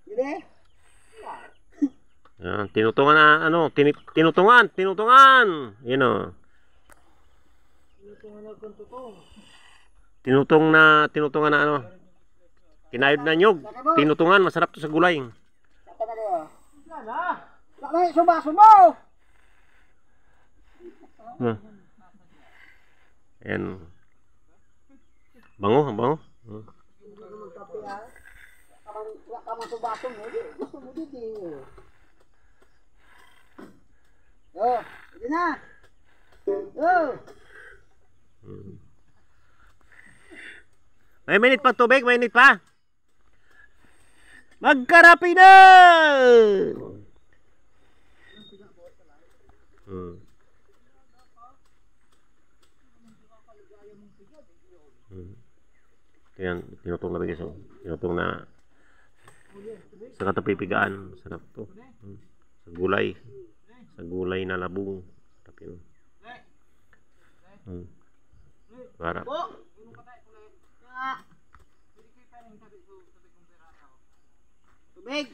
Hindi. Yan, tinutungan na, ano, tinutungan. Yan o. Tinutungan na, ano. Kinayod na nyog. Tinutungan, masarap to sa gulay. Lakay, subaso mo! Yan. Bango, bango. Kamang subaso mo, gusto mo dito. Oh, hindi na. Oh. May minute pa tubig, may minute pa. Magkarapi na! Yan, tinutong na bigay so. Tinutong na sa katapipigaan. Sarap to. Sa gulay. Sa gulay na labong. Sarap yun. Sarap. Tubig.